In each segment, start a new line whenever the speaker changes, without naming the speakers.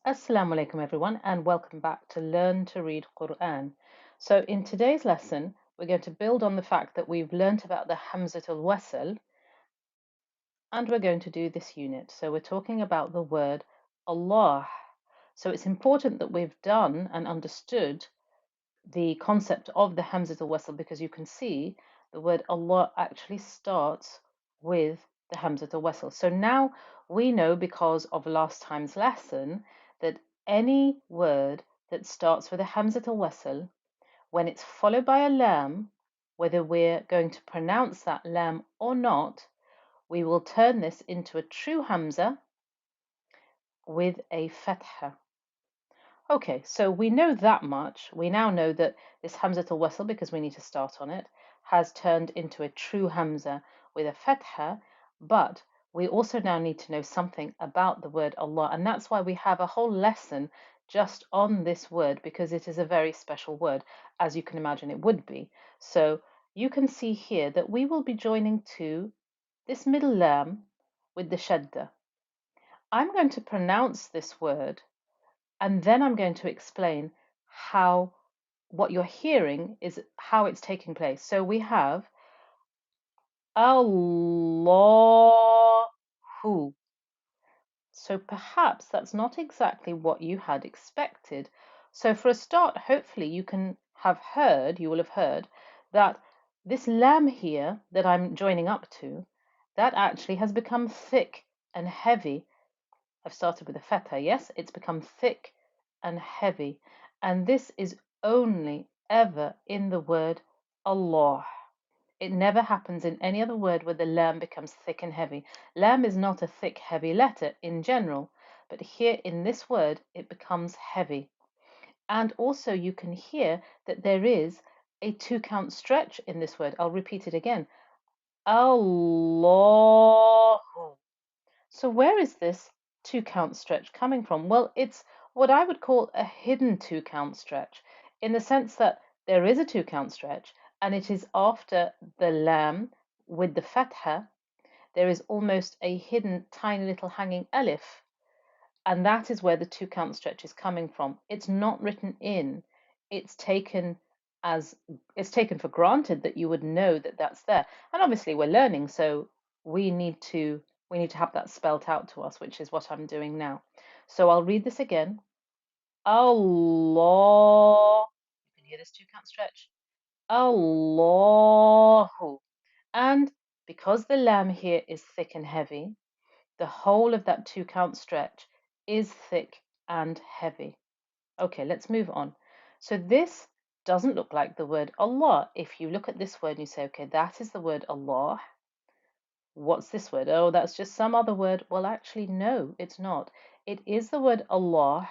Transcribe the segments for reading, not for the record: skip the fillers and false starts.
Assalamu alaikum everyone and welcome back to Learn to Read Quran. So in today's lesson we're going to build on the fact that we've learnt about the Hamzatul Wasl and we're going to do this unit. So we're talking about the word Allah. So it's important that we've done and understood the concept of the Hamzatul Wasl because you can see the word Allah actually starts with the Hamzatul Wasl. So now we know because of last time's lesson that any word that starts with a Hamzatul Wasl, when it's followed by a lam, whether we're going to pronounce that lam or not, we will turn this into a true Hamza with a fatha. Okay, so we know that much. We now know that this Hamzatul Wasl, because we need to start on it, has turned into a true Hamza with a fatha, but we also now need to know something about the word Allah, and that's why we have a whole lesson just on this word, because it is a very special word, as you can imagine it would be. So you can see here that we will be joining to this middle lam with the shadda. I'm going to pronounce this word and then I'm going to explain how what you're hearing is how it's taking place. So we have Allahu. So perhaps that's not exactly what you had expected. So for a start, hopefully you will have heard that this lam here that I'm joining up to, that actually has become thick and heavy. I've started with a fatha, yes, it's become thick and heavy. And this is only ever in the word Allah. It never happens in any other word where the lam becomes thick and heavy. Lam is not a thick, heavy letter in general, but here in this word it becomes heavy. And also you can hear that there is a 2-count stretch in this word. I'll repeat it again. Allahu. So where is this 2-count stretch coming from? Well, it's what I would call a hidden 2-count stretch, in the sense that there is a 2-count stretch and it is after the lam with the fatha. There is almost a hidden tiny little hanging alif, and that is where the 2-count stretch is coming from. It's not written in. It's taken as it's taken for granted that you would know that that's there. And obviously we're learning, so we need to have that spelt out to us, which is what I'm doing now. So I'll read this again. Allah. You can hear this 2-count stretch. Allahu. And because the lam here is thick and heavy, the whole of that 2-count stretch is thick and heavy. Okay, let's move on. So this doesn't look like the word Allah. If you look at this word and you say, okay, that is the word Allah. What's this word? Oh, that's just some other word. Well, actually, no, it's not. It is the word Allah,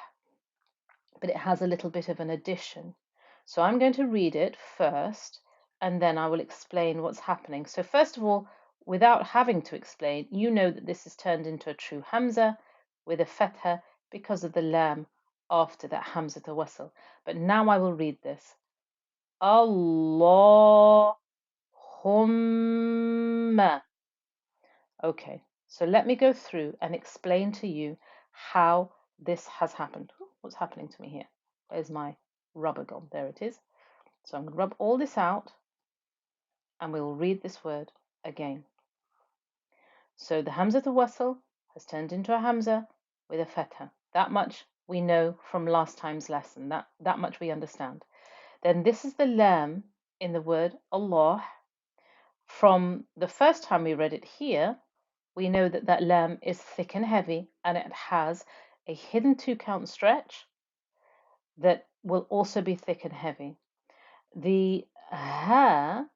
but it has a little bit of an addition. So I'm going to read it first, and then I will explain what's happening. So first of all, without having to explain, you know that this is turned into a true Hamza with a fatha because of the lam after that Hamza to wasl. But now I will read this. Allahumma. Okay, so let me go through and explain to you how this has happened. Ooh, what's happening to me here? Where's my rubber gone? There it is. So I'm going to rub all this out and we'll read this word again. So the Hamza to Wasl has turned into a Hamza with a Fatha. That much we know from last time's lesson. That much we understand. Then this is the Lam in the word Allah. From the first time we read it here, we know that that lam is thick and heavy and it has a hidden 2-count stretch that will also be thick and heavy. The ha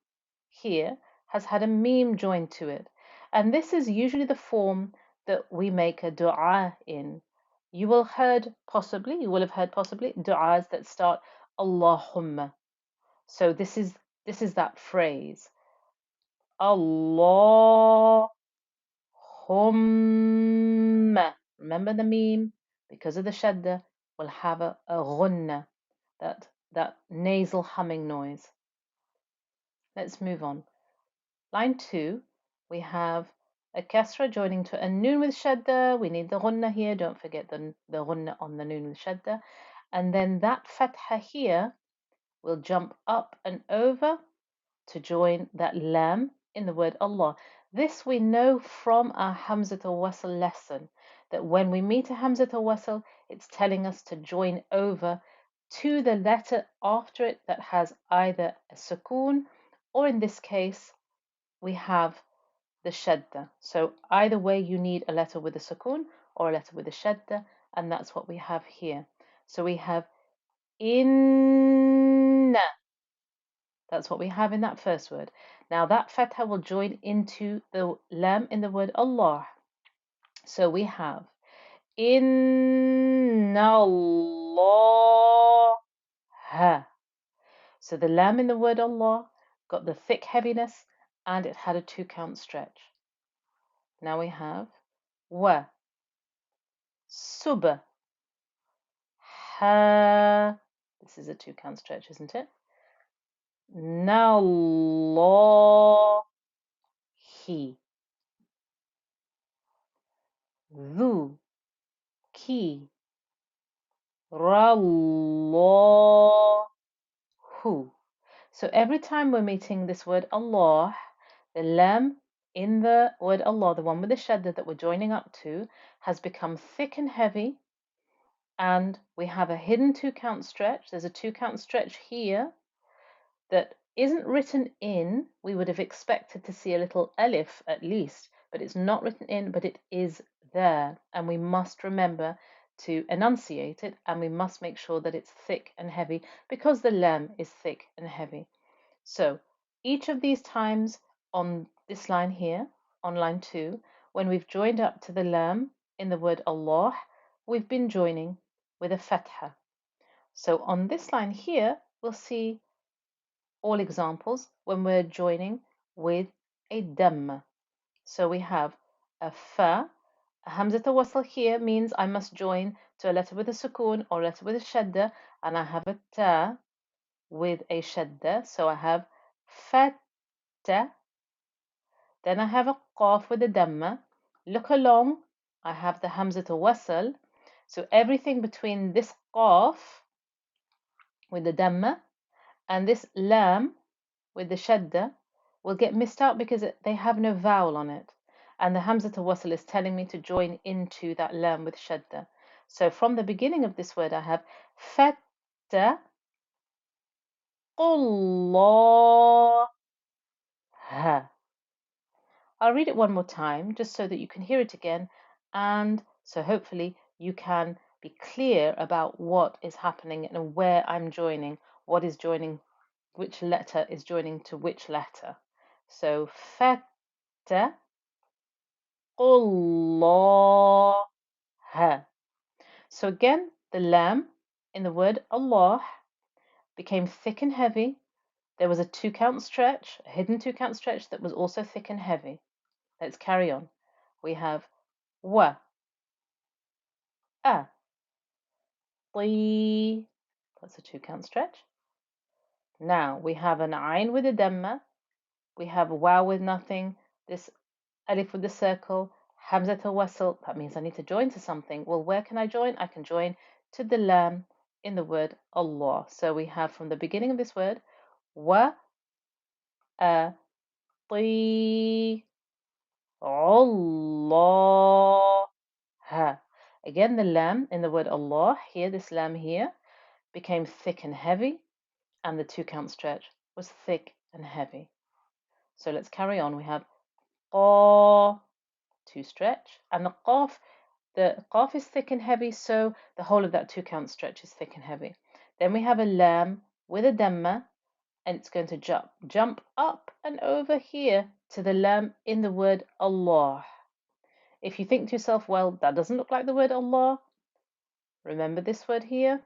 here has had a meme joined to it, and this is usually the form that we make a dua in. You will have heard possibly du'as that start Allahumma. So this is that phrase. Allahumma. Remember the meme? Because of the shadda, we'll have a ghunna, that nasal humming noise. Let's move on. Line 2, we have a kasra joining to a noon with shadda. We need the ghunna here. Don't forget the ghunna on the noon with shadda. And then that fatha here will jump up and over to join that lam in the word Allah. This we know from our Hamzat al-Wasl lesson, that when we meet a Hamzat al-Wasl, it's telling us to join over to the letter after it that has either a sukoon, or in this case, we have the shadda. So either way, you need a letter with a sukoon or a letter with a shadda, and that's what we have here. So we have inna. That's what we have in that first word. Now that fatha will join into the lam in the word Allah. So we have inna Allah. So the lam in the word Allah got the thick heaviness and it had a 2-count stretch. Now we have wa, sub, ha. This is a 2-count stretch, isn't it? Nallahi, dhu, ki, rallahu. So every time we're meeting this word Allah, the lam in the word Allah, the one with the shadda that we're joining up to, has become thick and heavy, and we have a hidden 2-count stretch. There's a 2-count stretch here that isn't written in. We would have expected to see a little alif at least, but it's not written in, but it is there, and we must remember to enunciate it, and we must make sure that it's thick and heavy because the lam is thick and heavy. So each of these times on this line here, on line 2, when we've joined up to the lam in the word Allah, we've been joining with a fatha. So on this line here, we'll see all examples when we're joining with a damma. So we have a fa. A hamzat al-wasl here means I must join to a letter with a sukoon or a letter with a shadda, and I have a ta with a shadda. So I have fatta. Then I have a qaf with a damma. Look along, I have the hamzat al-wasl. So everything between this qaf with the damma and this lam with the shadda will get missed out because they have no vowel on it. And the hamzat al-wasl is telling me to join into that lam with shadda. So from the beginning of this word I have fatta qullah. I'll read it one more time just so that you can hear it again, and so hopefully you can be clear about what is happening and where I'm joining, what is joining, which letter is joining to which letter. So fatta qullah. So again, the lam in the word Allah became thick and heavy. There was a 2-count stretch, a hidden 2-count stretch that was also thick and heavy. Let's carry on. We have wa, a, ti. That's a 2-count stretch. Now we have an ayn with a damma. We have a waw with nothing. This alif with the circle. Hamzat al-wasl. That means I need to join to something. Well, where can I join? I can join to the lam in the word Allah. So we have from the beginning of this word wa, a, ti, Allah. Again, the lam in the word Allah here, this lam here, became thick and heavy, and the 2-count stretch was thick and heavy. So let's carry on. We have qa, 2 stretch, and the qaf is thick and heavy, so the whole of that 2-count stretch is thick and heavy. Then we have a lam with a damma, and it's going to jump up and over here to the lam in the word Allah. If you think to yourself, well, that doesn't look like the word Allah, remember this word here?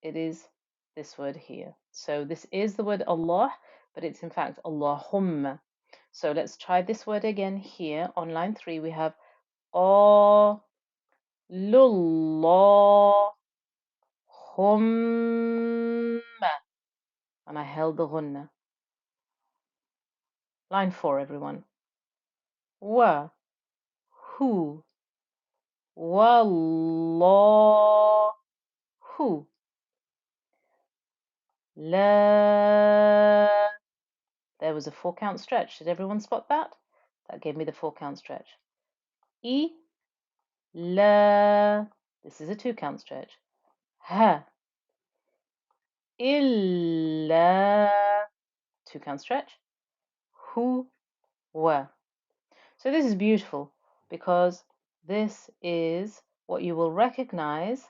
It is this word here. So this is the word Allah, but it's in fact Allahumma. So let's try this word again here. On line 3, we have Qalullah, humma. And I held the ghunna. Line 4, everyone. wa, hu, wallahu, la. There was a 4-count stretch. Did everyone spot that? That gave me the 4-count stretch. I, la. This is a 2-count stretch. Ha, illa. 2-count stretch. Hu, wa. So this is beautiful because this is what you will recognize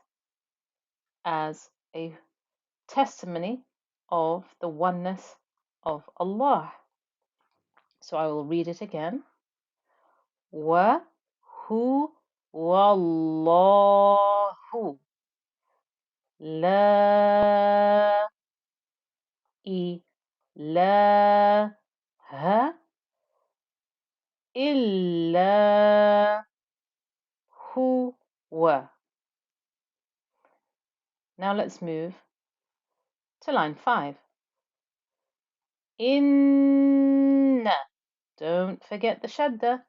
as a testimony of the oneness of Allah. So I will read it again. Wa hu wallahu la ilaha illa huwa. Now let's move to line 5. Inna. Don't forget the shadda.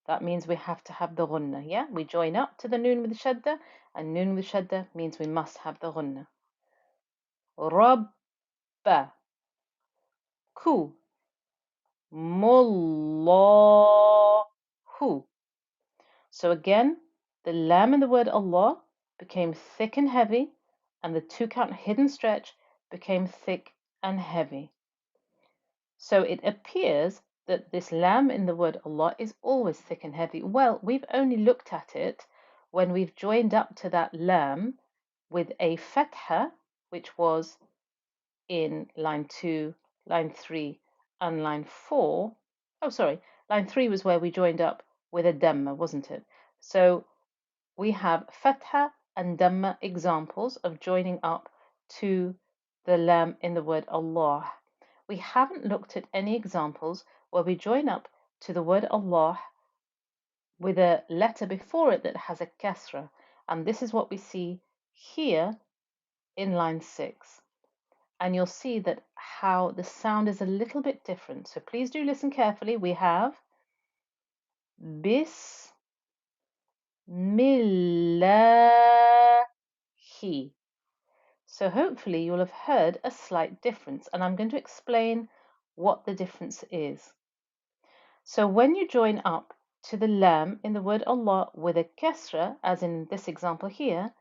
That means we have to have the ghunna, yeah? We join up to the noon with the shadda, and noon with shadda means we must have the ghunna. Rabba. Ku. Mullahu. So again, the lam in the word Allah became thick and heavy, and the 2-count hidden stretch became thick and heavy. So it appears that this lam in the word Allah is always thick and heavy. Well, we've only looked at it when we've joined up to that lam with a fatha, which was in line 2, line 3, and line 4. Oh, sorry, line 3 was where we joined up with a dhamma, wasn't it? So we have fatha and dhamma examples of joining up to the lam in the word Allah. We haven't looked at any examples where we join up to the word Allah with a letter before it that has a kasra, and this is what we see here in line 6. And you'll see that how the sound is a little bit different. So please do listen carefully. We have Bismillahi. So hopefully you'll have heard a slight difference, and I'm going to explain what the difference is. So when you join up to the lam in the word Allah with a kasra, as in this example here,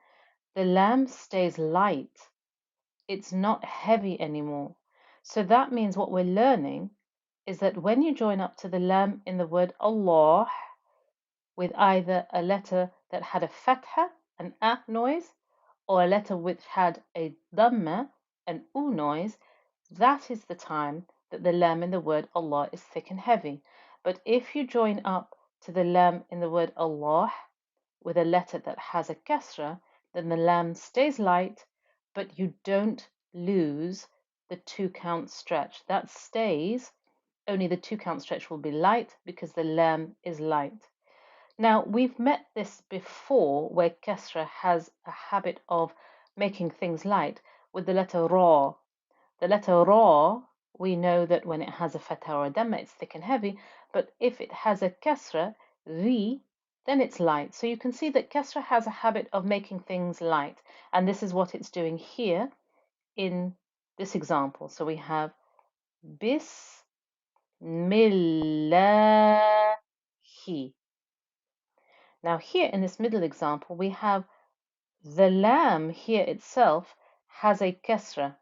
the lam stays light. It's not heavy anymore. So that means what we're learning is that when you join up to the lam in the word Allah with either a letter that had a fatha, an a noise, or a letter which had a dhamma, an u noise, that is the time that the lam in the word Allah is thick and heavy. But if you join up to the lam in the word Allah with a letter that has a kasra, then the lam stays light, but you don't lose the 2-count stretch. That stays, only the 2-count stretch will be light because the lam is light. Now, we've met this before where kasra has a habit of making things light with the letter ra. The letter ra, we know that when it has a fatha or a dhamma, it's thick and heavy, but if it has a kasra, ri, then it's light. So you can see that kasra has a habit of making things light, and this is what it's doing here in this example. So we have Bismillahi. Now here in this middle example, we have the lam here itself has a kasra,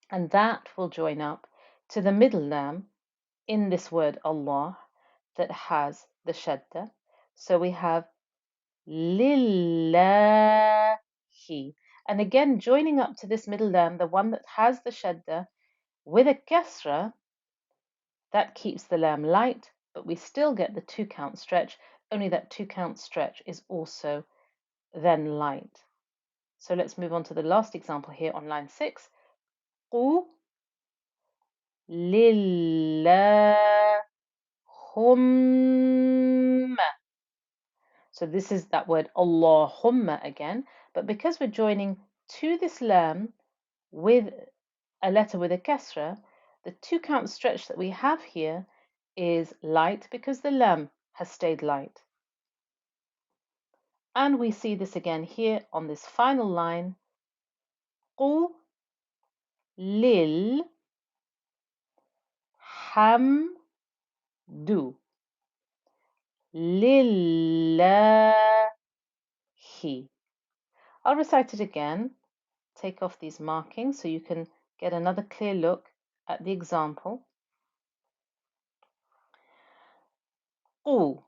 and that will join up to the middle lam in this word Allah that has the shadda. So we have lillahi. And again, joining up to this middle lam, the one that has the shadda with a kasra, that keeps the lam light, but we still get the 2-count stretch, only that 2-count stretch is also then light. So let's move on to the last example here on line 6. Qu lillahumma. So this is that word Allahumma again, but because we're joining to this lam with a letter with a kasra, the 2-count stretch that we have here is light because the lam has stayed light. And we see this again here on this final line. قُ لِلْ حَمْدُ لِلَّهِ. I'll recite it again. Take off these markings so you can get another clear look at the example. قُ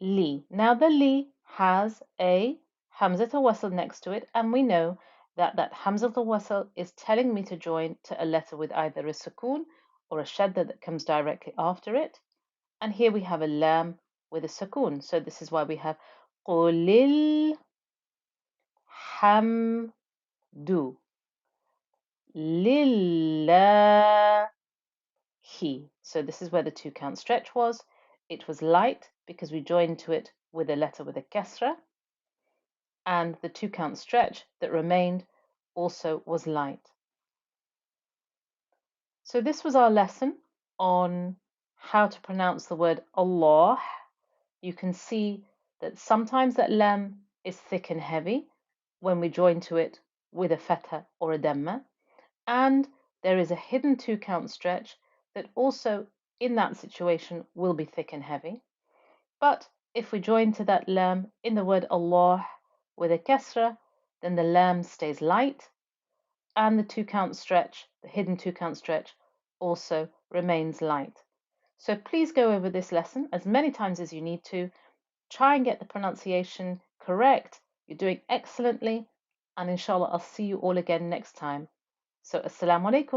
li. Now the li has a hamzat al-wasl next to it, and we know that that hamzat al-wasl is telling me to join to a letter with either a sukoon or a shadda that comes directly after it. And here we have a lam with a sukoon. So this is why we have qulil hamdu lillahi. So this is where the 2 count stretch was. It was light because we joined to it with a letter with a kasra, and the 2 count stretch that remained also was light. So this was our lesson on how to pronounce the word Allah. You can see that sometimes that lam is thick and heavy when we join to it with a fatha or a damma, and there is a hidden 2 count stretch that also in that situation will be thick and heavy. But if we join to that lam in the word Allah with a kasra, then the lam stays light, and the 2 count stretch, the hidden 2 count stretch, also remains light. So please go over this lesson as many times as you need to. Try and get the pronunciation correct. You're doing excellently, and inshallah I'll see you all again next time. So assalamu alaikum.